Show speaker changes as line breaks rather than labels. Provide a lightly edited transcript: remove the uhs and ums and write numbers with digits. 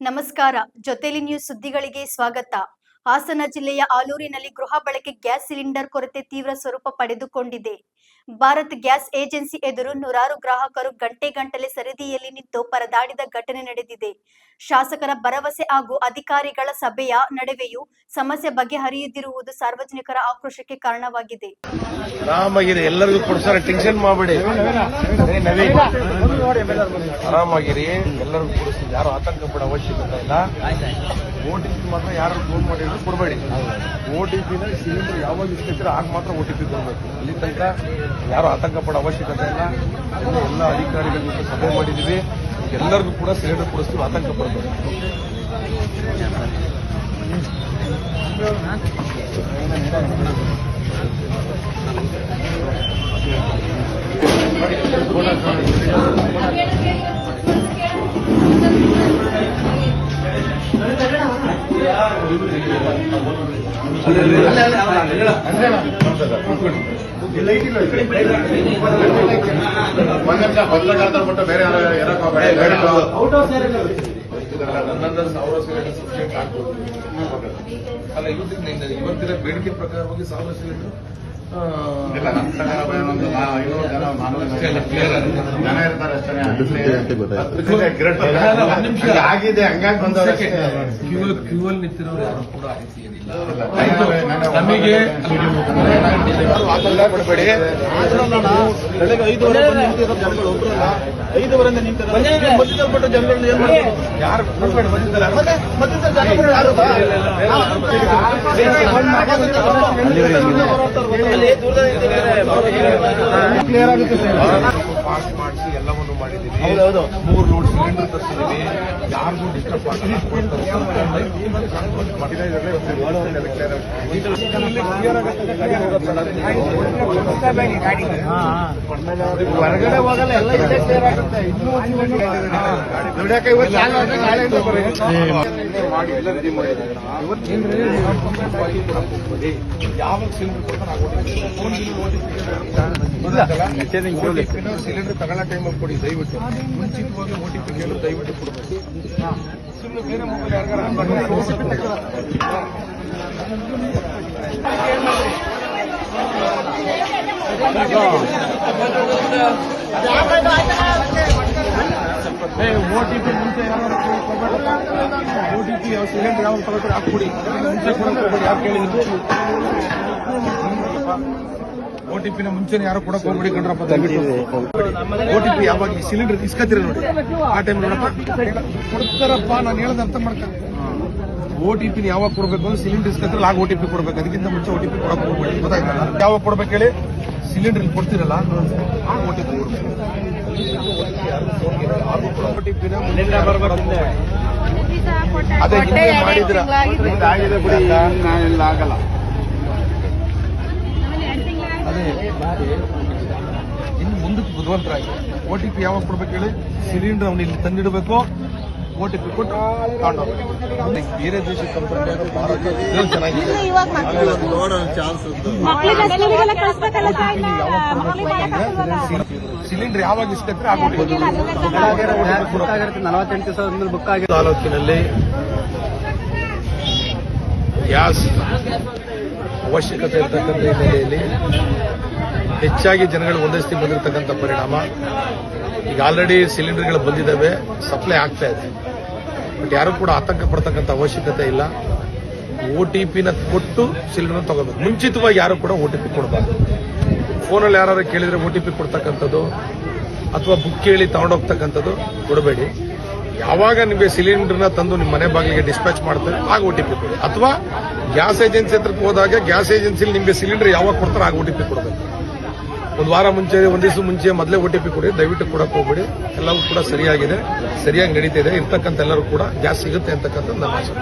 ನಮಸ್ಕಾರ. ಜೊತೆಲಿ ನ್ಯೂಸ್ ಸುದ್ದಿಗಳಿಗೆ ಸ್ವಾಗತ. ಹಾಸನ ಜಿಲ್ಲೆಯ ಆಲೂರಿನಲ್ಲಿ ಗೃಹ ಬಳಕೆ ಗ್ಯಾಸ್ ಸಿಲಿಂಡರ್ ಕೊರತೆ ತೀವ್ರ ಸ್ವರೂಪ ಪಡೆದುಕೊಂಡಿದೆ. ಭಾರತ್ ಗ್ಯಾಸ್ ಏಜೆನ್ಸಿ ಎದುರು ನೂರಾರು ಗ್ರಾಹಕರು ಗಂಟೆಗಟ್ಟಲೆ ಸರದಿಯಲ್ಲಿ ನಿಂತು ಪರದಾಡಿದ ಘಟನೆ ನಡೆದಿದೆ. ಶಾಸಕರ ಭರವಸೆ ಹಾಗೂ ಅಧಿಕಾರಿಗಳ ಸಭೆಯ ನಡುವೆಯೂ ಸಮಸ್ಯೆ ಬಗೆಹರಿಯದಿರುವುದು ಸಾರ್ವಜನಿಕರ ಆಕ್ರೋಶಕ್ಕೆ ಕಾರಣವಾಗಿದೆ.
ಆರಾಮಾಗಿರಿ, ಎಲ್ಲರಿಗೂ ಕೊಡ್ಸಾರ, ಟೆನ್ಷನ್ ಮಾಡಬೇಡಿ, ಆರಾಮಾಗಿರಿ, ಎಲ್ಲರಿಗೂ ಕೊಡಿಸ್ತೀವಿ. ಯಾರು ಆತಂಕ ಪಡೋ ಅವಶ್ಯಕತೆ ಇಲ್ಲ. OTP ಮಾತ್ರ ಯಾರು ಫೋನ್ ಮಾಡಿದ್ರು ಕೊಡಬೇಡಿ. OTPನ ಸಿಲಿಂಡರ್ ಯಾವಾಗ ಇಸ್ಕೊಳ್ತೀರೋ ಆಗ ಮಾತ್ರ OTP ಕೊಡಬೇಕು. ಅಲ್ಲಿ ತನಕ ಯಾರು ಆತಂಕ ಪಡೋ ಅವಶ್ಯಕತೆ ಇಲ್ಲ. ಎಲ್ಲ ಅಧಿಕಾರಿಗಳ ಜೊತೆ ಸಭೆ ಮಾಡಿದ್ದೀವಿ. ಎಲ್ಲರಿಗೂ ಕೂಡ ಸಿಲಿಂಡರ್ ಕೊಡಿಸ್ತೀವಿ, ಆತಂಕ ಪಡಬೇಕು.
ಪತ್ರಕರ್ತರ ಬಿಟ್ಟು ಬೇರೆ
ಅಲ್ಲ, ಇವತ್ತಿನ ಬೇಡಿಕೆ ಪ್ರಕಾರವಾಗಿ 1000 ಸಿಲಿಂಡರ್
ಆಗಿದೆ. ಹಂಗಾಗಿ ಬಂದವರು
ಕ್ಯೂವಲ್ಲಿ ನಿಂತಿರೋರು ಯಾರು ಕೂಡ ಆ ರೀತಿ ಏನಿಲ್ಲ. ನಮಗೆ ಕೊಡಬೇಡಿ.
5:30 ನಿಂತಿರೋ ಜನಗಳನ್ನ ಏನ್ ಮಾಡ್ತಾರೆ?
ಯಾರು ಪಾಸ್ ಮಾಡಿಸಿ ಎಲ್ಲವನ್ನು ಮಾಡಿದ್ದೀವಿ. 3 ಲೋಡ್ ಸಿಲಿಂಡರ್ ತರಿಸಿದ್ದೀವಿ. ಯಾರಿಗೂ ಡಿಸ್ಟರ್ಬ್
ಹೊರಗಡೆ ಹೋಗಲ್ಲ, ಎಲ್ಲ ಕ್ಲಿಯರ್ ಆಗುತ್ತೆ. ದುಡಿಯಕ್ಕೆ ಇವತ್ತು
ಮಾಡಿ ಎಲ್ಲ ರೆಡಿ ಮಾಡಿದ್ದಾರೆ. ಯಾವಾಗ ಸಿಲಿಂಡರ್ ಸಿಲಿಂಡರ್ ತಗೊಳ್ಳೋ ಟೈಮಲ್ಲಿ ಕೊಡಿ ದಯವಿಟ್ಟು. ಮುಂಚಿತವಾಗಿ OTP ಕೇಳಿ ದಯವಿಟ್ಟು ಕೊಡಬೇಕು. ಸುಮ್ಮನೆ ಬೇರೆ ಮೊಬೈಲ್ ಯಾರಿಗಾರ OTP ಮುಂಚೆ OTP ಸಿಲಿಂಡರ್ ಯಾವಾಗ ತಗೋತಾರೆ ಹಾಕ್ಬಿಡಿ. ಮುಂಚೆ ಕೊಡೋಕೆ ಯಾರು ಕೇಳಿದ್ರು? OTPನ ಮುಂಚೆನೆ ಯಾರು ಕೊಡಕ್ ಹೋಗ್ಬಿಡಿ ಕಣ್ರಪ್ಪ. OTP ಯಾವಾಗ ಸಿಲಿಂಡರ್ ಇಸ್ಕತ್ತೀರ ನೋಡಿ, ಆ ಟೈಮ್ ನೋಡಪ್ಪ ಕೊಡ್ತಾರಪ್ಪ. ನಾನು ಹೇಳೋದು ಅರ್ಥ ಮಾಡ್ತಾರೆ. OTP ಯಾವಾಗ ಕೊಡ್ಬೇಕು ಅಂದ್ರೆ ಸಿಲಿಂಡರ್ ಇಸ್ಕತ್ತಿರಲ್ಲ ಆಗ OTP ಕೊಡ್ಬೇಕು. ಅದಕ್ಕಿಂತ ಮುಂಚೆ OTP ಕೊಡಕ್ ಹೋಗ್ಬೇಡಿ. ಗೊತ್ತಾಯ್ತಲ್ಲ? ಯಾವಾಗ ಕೊಡ್ಬೇಕು ಹೇಳಿ? ಸಿಲಿಂಡರ್ ಕೊಡ್ತಿರಲ್ಲ ಆಗ OTP ಕೊಡ್ಬೇಕು. ಅದೇ ಮಾಡಿದ್ರ
ಆಗಿದೆ ಬಿಡಿ, ನಾನೆಲ್ಲ ಆಗಲ್ಲ.
ಅದೇ ಇನ್ನು ಮುಂದಕ್ಕೆ ಬುದ್ಧಿವಂತರಾಗಿ OTP ಯಾವಾಗ ಕೊಡ್ಬೇಕು ಹೇಳಿ? ಸಿಲಿಂಡರ್ ಅವ್ನು ಇಲ್ಲಿ ತಂದಿಡಬೇಕು, OTP ಕೊಟ್ಟು ತಗೊಂಡೋಗ್ಬೇಕು. ಬೇರೆ ದೇಶ ಕಂಪನಿ ಚೆನ್ನಾಗಿದೆ. ಸಿಲಿಂಡರ್ ಯಾವಾಗ ಇಸ್ಕತ್ರೆ ಆಗ್ಬೋದು.
48 ಸಾವಿರ ಬುಕ್ ಆಗಿದೆ.
ತಾಲೂಕಿನಲ್ಲಿ ಗ್ಯಾಸ್ ಅವಶ್ಯಕತೆ ಇರತಕ್ಕಂಥ ಹಿನ್ನೆಲೆಯಲ್ಲಿ ಹೆಚ್ಚಾಗಿ ಜನಗಳು ಒಂದಷ್ಟು ಬಂದಿರತಕ್ಕಂಥ ಪರಿಣಾಮ ಈಗ ಆಲ್ರೆಡಿ ಸಿಲಿಂಡರ್ಗಳು ಬಂದಿದ್ದಾವೆ, ಸಪ್ಲೈ ಆಗ್ತಾ ಇದೆ. ಬಟ್ ಯಾರು ಕೂಡ ಆತಂಕ ಪಡ್ತಕ್ಕಂಥ ಅವಶ್ಯಕತೆ ಇಲ್ಲ. OTPನ ಕೊಟ್ಟು ಸಿಲಿಂಡರ್ ತಗೋಬೇಕು. ಮುಂಚಿತವಾಗಿ ಯಾರು ಕೂಡ OTP ಕೊಡಬಾರ್ದು. ಫೋನಲ್ಲಿ ಯಾರು ಕೇಳಿದ್ರೆ OTP ಕೊಡ್ತಕ್ಕಂಥದ್ದು ಅಥವಾ ಬುಕ್ ಕೇಳಿ ತಗೊಂಡೋಗ್ತಕ್ಕಂಥದ್ದು ಕೊಡಬೇಡಿ. ಯಾವಾಗ ನಿಮಗೆ ಸಿಲಿಂಡರ್ನ ತಂದು ನಿಮ್ಮ ಮನೆ ಬಾಗಿಲಿಗೆ ಡಿಸ್ಪ್ಯಾಚ್ ಮಾಡ್ತಾರೆ ಆಗ OTP ಕೊಡಿ. ಅಥವಾ ಗ್ಯಾಸ್ ಏಜೆನ್ಸಿ ಹತ್ರಕ್ಕೆ ಹೋದಾಗ ಗ್ಯಾಸ್ ಏಜೆನ್ಸಿಲಿ ನಿಮಗೆ ಸಿಲಿಂಡರ್ ಯಾವಾಗ ಕೊಡ್ತಾರೆ ಆಗ OTP ಕೊಡಬೇಕು. ಒಂದು ವಾರ ಮುಂಚೆ, ಒಂದು ದಿವಸ ಮುಂಚೆ ಮೊದಲೇ OTP ಕೊಡಿ. ದಯವಿಟ್ಟು ಕೊಡಕ್ಕೆ ಹೋಗ್ಬೇಡಿ. ಎಲ್ಲವೂ ಕೂಡ ಸರಿಯಾಗಿದೆ, ಸರಿಯಾಗಿ ನಡೀತಿದೆ. ಇರ್ತಕ್ಕಂಥ ಎಲ್ಲರೂ ಕೂಡ ಗ್ಯಾಸ್ ಸಿಗುತ್ತೆ ಅಂತಕ್ಕಂಥದ್ದು ನಮ್ಮ ಆಶೆ.